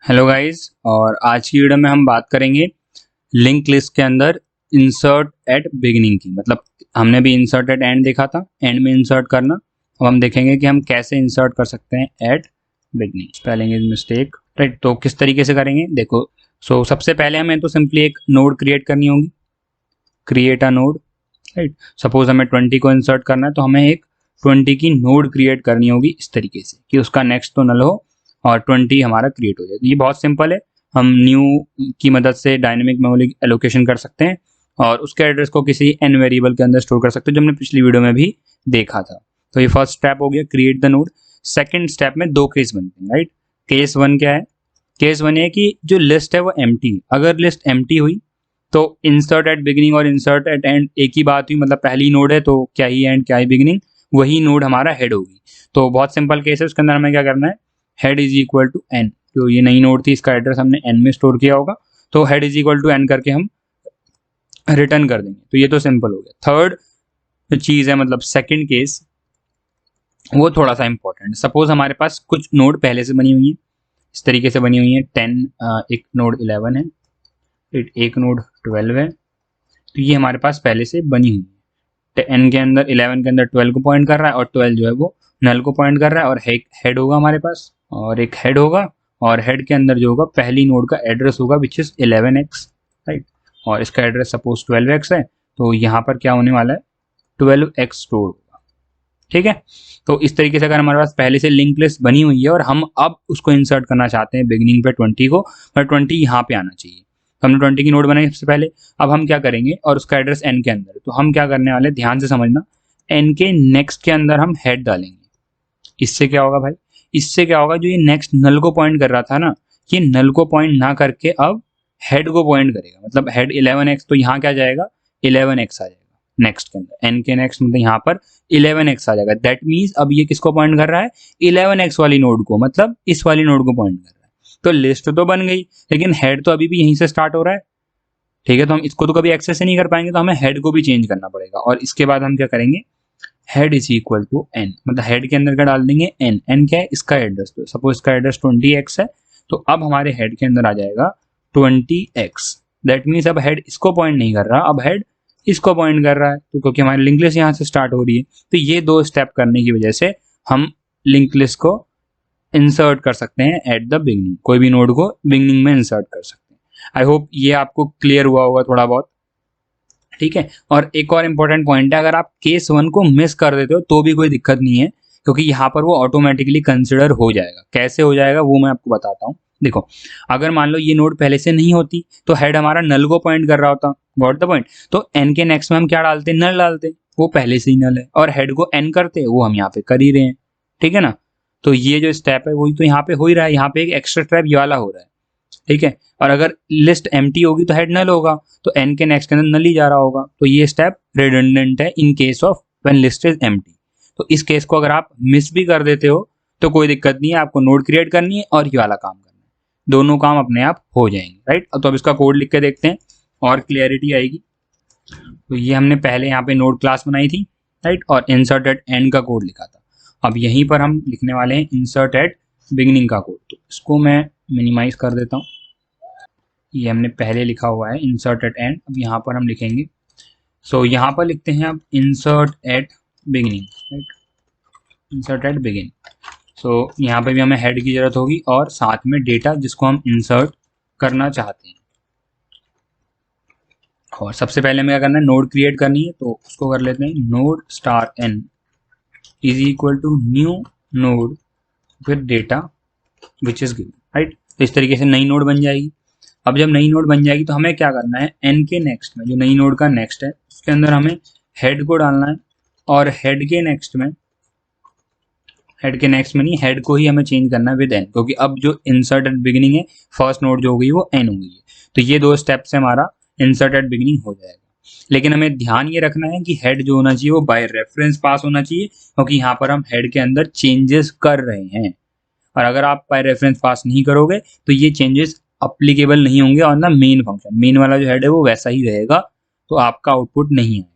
Hello guys. और आज की वीडियो में हम बात करेंगे लिंक लिस्ट के अंदर इंसर्ट एट बिगिनिंग की। मतलब हमने भी इंसर्ट एट एंड देखा था, एंड में इंसर्ट करना। अब हम देखेंगे कि हम कैसे इंसर्ट कर सकते हैं at beginning. Spelling is mistake, right. तो किस तरीके से करेंगे देखो। सबसे पहले हमें तो सिंपली एक नोड क्रिएट करनी होगी, create a node, right. Suppose हमें 20 को इंसर्ट करना है तो हमें एक 20 की नोड क्रिएट करनी होगी इस तरीके से कि उसका नेक्स्ट तो नल हो और 20 हमारा क्रिएट हो जाए। ये बहुत सिंपल है। हम न्यू की मदद से डायनेमिक मेमोरी एलोकेशन कर सकते हैं और उसके एड्रेस को किसी एन वेरिएबल के अंदर स्टोर कर सकते हैं, जो हमने पिछली वीडियो में भी देखा था। तो ये फर्स्ट स्टेप हो गया, create the node. Second step में दो केस बनते हैं, राइट। केस वन क्या है? केस वन है कि जो लिस्ट है वो एम्प्टी। अगर लिस्ट एम्प्टी हुई तो इंसर्ट एट बिगिनिंग और इंसर्ट एट एंड एक ही बात हुई। मतलब पहली नोड है तो क्या ही एंड क्या ही बिगिनिंग, वही नोड हमारा हेड होगी। तो बहुत सिंपल केस है, उसके अंदर हमें क्या करना है, head is equal to N. जो ये नई नोड थी इसका एड्रेस हमने एन में स्टोर किया होगा, तो head is equal to N करके हम रिटर्न कर देंगे। तो ये तो सिंपल हो गया। थर्ड चीज है, मतलब सेकंड केस, वो थोड़ा सा इंपॉर्टेंट। सपोज हमारे पास कुछ नोड पहले से बनी हुई है, इस तरीके से बनी हुई है। 10, एक नोड 11 है, एक नोड 12 है। तो ये हमारे पास पहले से बनी हुई है। एन के अंदर 11 के अंदर 12 को पॉइंट कर रहा है और 12 जो है वो नल को पॉइंट कर रहा है। और हेड होगा हमारे पास, और एक हेड होगा, और हेड के अंदर जो होगा पहली नोड का एड्रेस होगा विच इज 11x, राइट। और इसका एड्रेस सपोज 12x है, तो यहाँ पर क्या होने वाला है, 12x स्टोर होगा, ठीक है। तो इस तरीके से अगर हमारे पास पहले से लिंक लिस्ट बनी हुई है और हम अब उसको इंसर्ट करना चाहते हैं बिगिनिंग पे 20 को, पर 20 यहाँ पे आना चाहिए। तो हमने 20 की नोड बनाई सबसे पहले। अब हम क्या करेंगे, और उसका एड्रेस एन के अंदर है, तो हम क्या करने वाले, ध्यान से समझना। एन के नेक्स्ट के अंदर हम हेड डालेंगे। इससे क्या होगा भाई, इससे क्या होगा, जो ये नेक्स्ट नल को पॉइंट कर रहा था ना, ये नल को पॉइंट ना करके अब हेड को पॉइंट करेगा। मतलब हेड 11x, तो यहाँ क्या जाएगा, 11x आ जाएगा नेक्स्ट के अंदर। एन के नेक्स्ट मतलब यहाँ पर 11x आ जाएगा। दैट मीन्स अब ये किसको पॉइंट कर रहा है, 11x वाली नोड को, मतलब इस वाली नोड को पॉइंट कर रहा है। तो लिस्ट तो बन गई, लेकिन हेड तो अभी भी यहीं से स्टार्ट हो रहा है, ठीक है। तो हम इसको तो कभी एक्सेस ही नहीं कर पाएंगे, तो हमें हेड को भी चेंज करना पड़ेगा। और इसके बाद हम क्या करेंगे, head is equal to N, मतलब हेड के अंदर क्या डाल देंगे, एन। एन क्या है, इसका एड्रेस। तो सपोज इसका एड्रेस 20x है, तो अब हमारे हेड के अंदर आ जाएगा 20x। दैट मीन्स अब हेड इसको पॉइंट नहीं कर रहा, अब हेड इसको पॉइंट कर रहा है, तो क्योंकि हमारी लिंक लिस्ट यहाँ से स्टार्ट हो रही है। तो ये दो स्टेप करने की वजह से हम लिंक लिस्ट को इंसर्ट कर सकते हैं एट द बिगिनिंग। कोई भी नोड को बिगिनिंग में इंसर्ट कर सकते हैं। आई होप ये आपको क्लियर हुआ होगा थोड़ा बहुत, ठीक है। और एक और इंपॉर्टेंट पॉइंट है, अगर आप केस वन को मिस कर देते हो तो भी कोई दिक्कत नहीं है, क्योंकि यहाँ पर वो ऑटोमेटिकली कंसिडर हो जाएगा। कैसे हो जाएगा वो मैं आपको बताता हूँ। देखो, अगर मान लो ये नोड पहले से नहीं होती तो हेड हमारा नल को पॉइंट कर रहा होता, गॉट द पॉइंट। तो एन के नेक्स्ट में हम क्या डालते, नल डालते, वो पहले से ही नल है। और हेड को एन करते, वो हम यहाँ पे कर ही रहे हैं, ठीक है ना। तो ये जो स्टेप है वही तो यहाँ पे हो ही रहा है। यहाँ पे एक एक्स्ट्रा स्टेप ये वाला हो रहा है, ठीक है। और अगर लिस्ट एम्प्टी होगी तो हेड नल होगा, तो एन के नेक्स्ट के अंदर नल ही जा रहा होगा। तो ये स्टेप रिडंडेंट है in case of when list is empty. तो इस केस को अगर आप मिस भी कर देते हो तो कोई दिक्कत नहीं है, आपको नोड क्रिएट करनी है और ये वाला काम करना है, दोनों काम अपने आप हो जाएंगे, राइट। तो अब इसका कोड लिख के देखते हैं और क्लियरिटी आएगी। तो ये हमने पहले यहाँ पे नोड क्लास बनाई थी, राइट, और इंसर्ट एट एंड का कोड लिखा था। अब यहीं पर हम लिखने वाले हैं इंसर्ट एट बिगिनिंग का कोड। तो इसको मैं मिनिमाइज कर देता हूँ। ये हमने पहले लिखा हुआ है इंसर्ट एट एंड, अब यहाँ पर हम लिखेंगे। यहाँ पर लिखते हैं अब insert at beginning, right, insert at begin. यहाँ पे भी हमें हेड की जरूरत होगी और साथ में डेटा जिसको हम इंसर्ट करना चाहते हैं। और सबसे पहले हमें क्या करना है, नोड क्रिएट करनी है। तो उसको कर लेते हैं, node star N is equal to new node with data which is given, right. तो इस तरीके से नई नोड बन जाएगी। अब जब नई नोड बन जाएगी तो हमें क्या करना है, एन के नेक्स्ट में, जो नई नोड का नेक्स्ट है उसके अंदर हमें हेड को डालना है। और हेड के नेक्स्ट में, हेड के नेक्स्ट में नहीं, हेड को ही हमें चेंज करना है विद एन, क्योंकि अब जो इंसर्ट एट बिगिनिंग है, फर्स्ट नोड जो हो गई वो एन हो गई है। तो ये दो स्टेप से हमारा इंसर्ट एट बिगिनिंग हो जाएगा। लेकिन हमें ध्यान ये रखना है कि हेड जो होना चाहिए वो बाय रेफरेंस पास होना चाहिए, क्योंकि यहाँ पर हम हेड के अंदर चेंजेस कर रहे हैं। और अगर आप बाय रेफरेंस पास नहीं करोगे तो ये चेंजेस अप्लीकेबल नहीं होंगे on the main function. Main वाला जो हेड है वो वैसा ही रहेगा, तो आपका आउटपुट नहीं आएगा।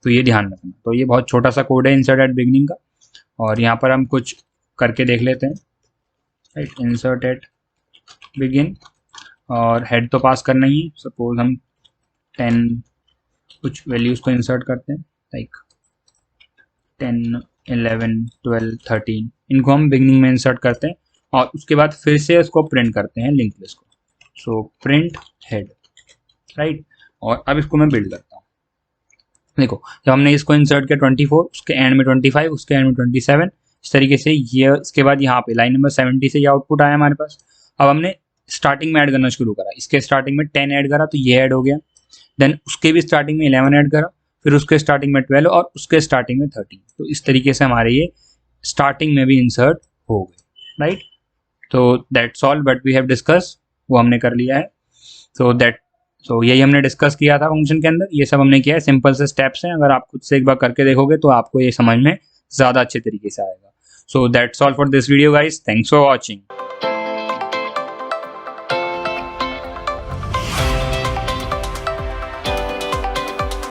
तो ये ध्यान रखना। तो ये बहुत छोटा सा कोड है इंसर्ट एट बिगिनिंग का, और यहाँ पर हम कुछ करके देख लेते हैं, राइट। इंसर्ट एट बिगिन, और हेड तो पास करना ही है। सपोज हम 10 कुछ वैल्यूज को इंसर्ट करते हैं, लाइक 10, 11, 12, 13, इनको हम बिगनिंग में इंसर्ट करते हैं और उसके बाद फिर से इसको प्रिंट करते हैं लिंक लिस्ट को। So print head, right. और अब इसको मैं बिल्ड करता हूँ। देखो, जब हमने इसको इंसर्ट किया 24, उसके एंड में 25, उसके एंड में 27, इस तरीके से ये, इसके बाद यहाँ पे लाइन नंबर 70 से ये आउटपुट आया हमारे पास। अब हमने स्टार्टिंग में ऐड करना शुरू करा, इसके स्टार्टिंग में 10 ऐड करा तो ये ऐड हो गया, देन उसके भी स्टार्टिंग में 11 ऐड करा, फिर उसके स्टार्टिंग में 12 और उसके स्टार्टिंग में 13। तो इस तरीके से हमारे ये स्टार्टिंग में भी इंसर्ट हो गए, राइट। तो that's all but we have discuss, वो हमने कर लिया है। सो यही हमने डिस्कस किया था फंक्शन के अंदर, ये सब हमने किया है। सिंपल से स्टेप्स हैं, अगर आप खुद से एक बार करके देखोगे तो आपको ये समझ में ज़्यादा अच्छे तरीके से आएगा। So that's all for this video guys, thanks for watching.